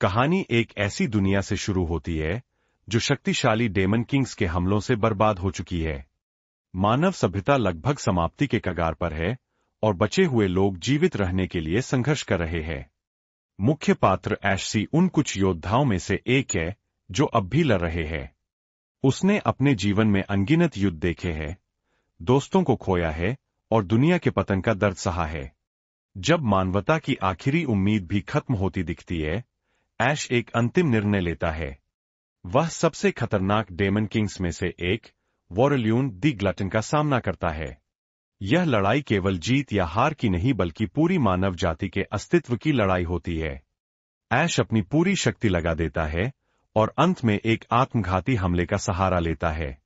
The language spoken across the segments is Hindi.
कहानी एक ऐसी दुनिया से शुरू होती है जो शक्तिशाली डेमन किंग्स के हमलों से बर्बाद हो चुकी है। मानव सभ्यता लगभग समाप्ति के कगार पर है और बचे हुए लोग जीवित रहने के लिए संघर्ष कर रहे हैं। मुख्य पात्र एशसी उन कुछ योद्धाओं में से एक है जो अब भी लड़ रहे हैं। उसने अपने जीवन में अनगिनत युद्ध देखे हैं, दोस्तों को खोया है और दुनिया के पतन का दर्द सहा है। जब मानवता की आखिरी उम्मीद भी खत्म होती दिखती है, ऐश एक अंतिम निर्णय लेता है। वह सबसे खतरनाक डेमन किंग्स में से एक, वॉरल्यून द ग्लटन का सामना करता है। यह लड़ाई केवल जीत या हार की नहीं बल्कि पूरी मानव जाति के अस्तित्व की लड़ाई होती है। ऐश अपनी पूरी शक्ति लगा देता है और अंत में एक आत्मघाती हमले का सहारा लेता है।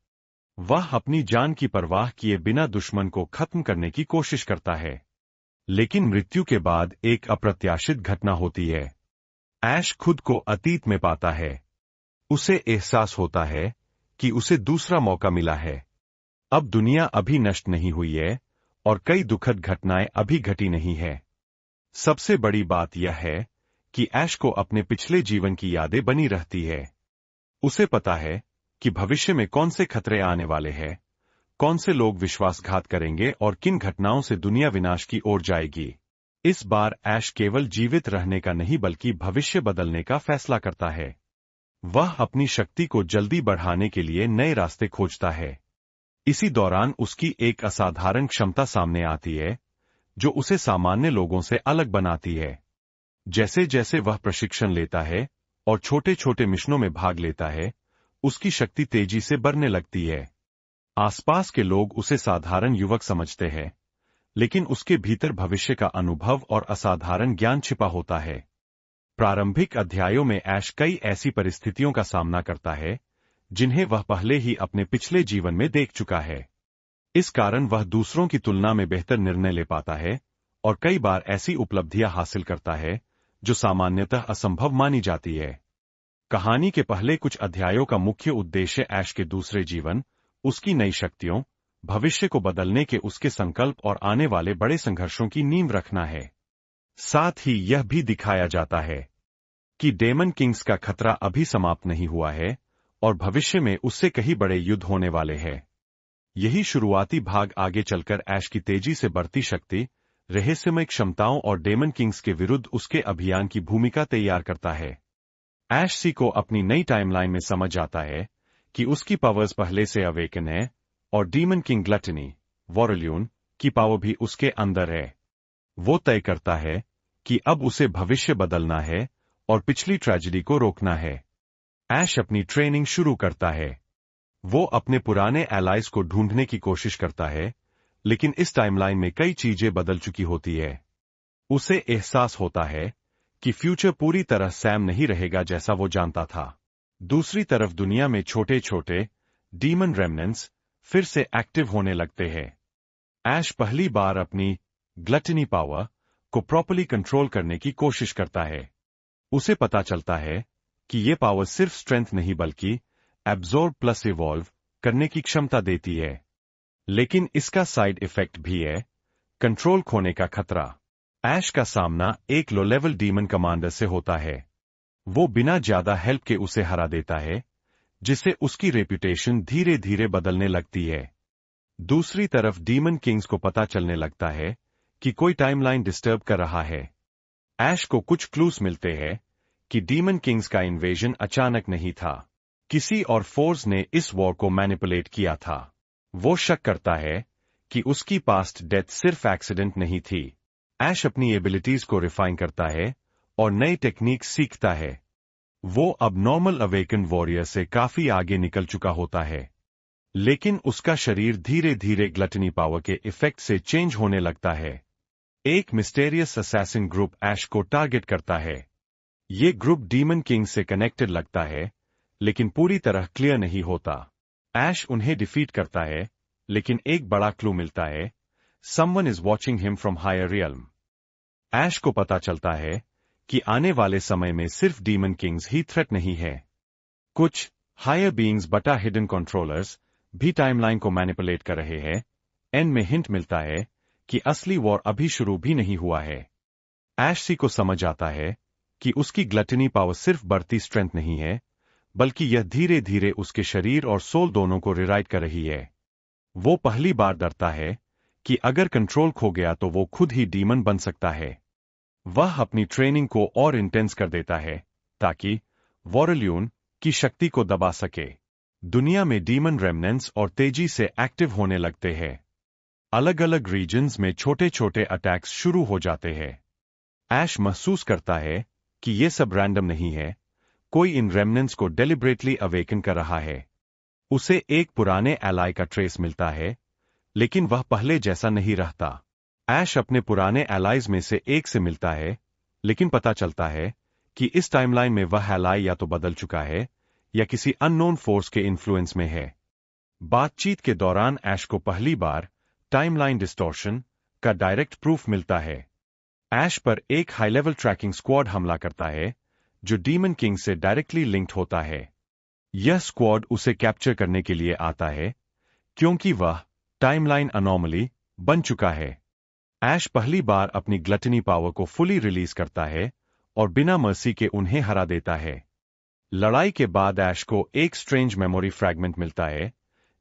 वह अपनी जान की परवाह किए बिना दुश्मन को खत्म करने की कोशिश करता है। लेकिन मृत्यु के बाद एक अप्रत्याशित घटना होती है। ऐश खुद को अतीत में पाता है। उसे एहसास होता है कि उसे दूसरा मौका मिला है। अब दुनिया अभी नष्ट नहीं हुई है और कई दुखद घटनाएं अभी घटी नहीं है। सबसे बड़ी बात यह है कि ऐश को अपने पिछले जीवन की यादें बनी रहती है। उसे पता है कि भविष्य में कौन से खतरे आने वाले हैं, कौन से लोग विश्वासघात करेंगे और किन घटनाओं से दुनिया विनाश की ओर जाएगी। इस बार ऐश केवल जीवित रहने का नहीं बल्कि भविष्य बदलने का फैसला करता है। वह अपनी शक्ति को जल्दी बढ़ाने के लिए नए रास्ते खोजता है। इसी दौरान उसकी एक असाधारण क्षमता सामने आती है जो उसे सामान्य लोगों से अलग बनाती है। जैसे जैसे वह प्रशिक्षण लेता है और छोटे छोटे मिशनों में भाग लेता है, उसकी शक्ति तेजी से बढ़ने लगती है। आसपास के लोग उसे साधारण युवक समझते हैं, लेकिन उसके भीतर भविष्य का अनुभव और असाधारण ज्ञान छिपा होता है। प्रारंभिक अध्यायों में ऐश कई ऐसी परिस्थितियों का सामना करता है जिन्हें वह पहले ही अपने पिछले जीवन में देख चुका है। इस कारण वह दूसरों की तुलना में बेहतर निर्णय ले पाता है और कई बार ऐसी उपलब्धियां हासिल करता है जो सामान्यतः असंभव मानी जाती है। कहानी के पहले कुछ अध्यायों का मुख्य उद्देश्य ऐश के दूसरे जीवन, उसकी नई शक्तियों, भविष्य को बदलने के उसके संकल्प और आने वाले बड़े संघर्षों की नींव रखना है। साथ ही यह भी दिखाया जाता है कि डेमन किंग्स का खतरा अभी समाप्त नहीं हुआ है और भविष्य में उससे कई बड़े युद्ध होने वाले हैं। यही शुरुआती भाग आगे चलकर ऐश की तेजी से बढ़ती शक्ति, रहस्यमय क्षमताओं और डेमन किंग्स के विरुद्ध उसके अभियान की भूमिका तैयार करता है। ऐश सी को अपनी नई टाइमलाइन में समझ आता है कि उसकी पावर्स पहले से अवेकन है और डीमन किंग ग्लटनी, वॉरल्यून, की पावर भी उसके अंदर है। वो तय करता है कि अब उसे भविष्य बदलना है और पिछली ट्रेजेडी को रोकना है। ऐश अपनी ट्रेनिंग शुरू करता है। वो अपने पुराने एलाइज को ढूंढने की कोशिश करता है, लेकिन इस टाइमलाइन में कई चीजें बदल चुकी होती है। उसे एहसास होता है कि फ्यूचर पूरी तरह सैम नहीं रहेगा जैसा वो जानता था। दूसरी तरफ दुनिया में छोटे छोटे डीमन रेमनेंट्स फिर से एक्टिव होने लगते हैं। ऐश पहली बार अपनी ग्लटनी पावर को प्रॉपर्ली कंट्रोल करने की कोशिश करता है। उसे पता चलता है कि ये पावर सिर्फ स्ट्रेंथ नहीं बल्कि एब्जॉर्ब प्लस इवॉल्व करने की क्षमता देती है। लेकिन इसका साइड इफेक्ट भी है, कंट्रोल खोने का खतरा। ऐश का सामना एक लो लेवल डीमन कमांडर से होता है। वो बिना ज्यादा हेल्प के उसे हरा देता है, जिससे उसकी रेपुटेशन धीरे धीरे बदलने लगती है। दूसरी तरफ डीमन किंग्स को पता चलने लगता है कि कोई टाइमलाइन डिस्टर्ब कर रहा है। ऐश को कुछ क्लूज मिलते हैं कि डीमन किंग्स का इन्वेजन अचानक नहीं था, किसी और फोर्स ने इस वॉर को मैनिपुलेट किया था। वो शक करता है कि उसकी पास्ट डेथ सिर्फ एक्सीडेंट नहीं थी। ऐश अपनी एबिलिटीज को रिफाइन करता है और नई टेक्निक सीखता है। वो अब नॉर्मल अवेकन वॉरियर से काफी आगे निकल चुका होता है, लेकिन उसका शरीर धीरे धीरे ग्लटनी पावर के इफेक्ट से चेंज होने लगता है। एक मिस्टेरियस असैसिन ग्रुप ऐश को टारगेट करता है। ये ग्रुप डीमन किंग से कनेक्टेड लगता है, लेकिन पूरी तरह क्लियर नहीं होता। ऐश उन्हें डिफीट करता है, लेकिन एक बड़ा क्लू मिलता है, someone is watching him from higher realm. Ash को पता चलता है कि आने वाले समय में सिर्फ डीमन किंग्स ही थ्रेट नहीं है। कुछ हायर बीइंग्स बटा हिडन कंट्रोलर्स भी टाइमलाइन को मैनिपुलेट कर रहे हैं। एंड में हिंट मिलता है कि असली वॉर अभी शुरू भी नहीं हुआ है। ऐश सी को समझ आता है कि उसकी ग्लटनी पावर सिर्फ बढ़ती स्ट्रेंथ नहीं है, बल्कि यह धीरे धीरे उसके शरीर और सोल दोनों को रिराइट कर रही है। वो पहली बार डरता है कि अगर कंट्रोल खो गया तो वो खुद ही डीमन बन सकता है। वह अपनी ट्रेनिंग को और इंटेंस कर देता है ताकि वॉरल्यून की शक्ति को दबा सके। दुनिया में डीमन रेमनेंट्स और तेजी से एक्टिव होने लगते हैं। अलग अलग रीजन्स में छोटे छोटे अटैक्स शुरू हो जाते हैं। ऐश महसूस करता है कि ये सब रैंडम नहीं है, कोई इन रेमनेंट्स को डेलिब्रेटली अवेकन कर रहा है। उसे एक पुराने एलाई का ट्रेस मिलता है, लेकिन वह पहले जैसा नहीं रहता। ऐश अपने पुराने एलाइज में से एक से मिलता है, लेकिन पता चलता है कि इस टाइमलाइन में वह एलाई या तो बदल चुका है या किसी अननोन फोर्स के इन्फ्लुएंस में है। बातचीत के दौरान ऐश को पहली बार टाइमलाइन डिस्टॉर्शन का डायरेक्ट प्रूफ मिलता है। ऐश पर एक हाई लेवल ट्रैकिंग स्क्वाड हमला करता है जो डीमन किंग से डायरेक्टली लिंक्ड होता है। यह स्क्वाड उसे कैप्चर करने के लिए आता है क्योंकि वह टाइमलाइन अनोमली बन चुका है। ऐश पहली बार अपनी ग्लटनी पावर को फुली रिलीज करता है और बिना मर्सी के उन्हें हरा देता है। लड़ाई के बाद ऐश को एक स्ट्रेंज मेमोरी फ्रैगमेंट मिलता है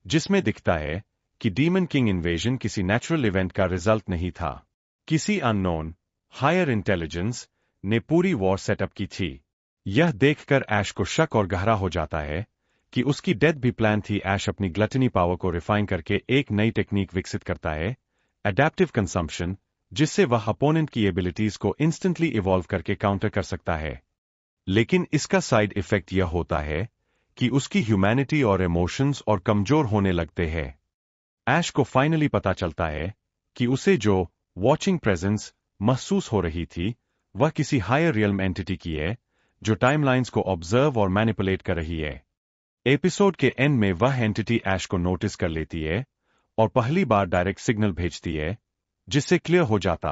जिसमें दिखता है कि डीमन किंग इन्वेजन किसी नेचुरल इवेंट का रिजल्ट नहीं था। किसी अननोन हायर इंटेलिजेंस ने पूरी वॉर सेटअप की थी। यह देखकर ऐश को शक और गहरा हो जाता है कि उसकी डेथ भी प्लान थी। ऐश अपनी ग्लटनी पावर को रिफाइन करके एक नई टेक्निक विकसित करता है, एडेप्टिव कंजम्पशन, जिससे वह अपोनेंट की एबिलिटीज को इंस्टेंटली इवॉल्व करके काउंटर कर सकता है। लेकिन इसका साइड इफेक्ट यह होता है कि उसकी ह्यूमैनिटी और इमोशंस और कमजोर होने लगते हैं। ऐश को फाइनली पता चलता है कि उसे जो वॉचिंग प्रेजेंस महसूस हो रही थी वह किसी हायर रियल्म एंटिटी की है जो टाइमलाइंस को ऑब्जर्व और मैनिपुलेट कर रही है। एपिसोड के एंड में वह एंटिटी ऐश को नोटिस कर लेती है और पहली बार डायरेक्ट सिग्नल भेजती है जिससे क्लियर हो जाता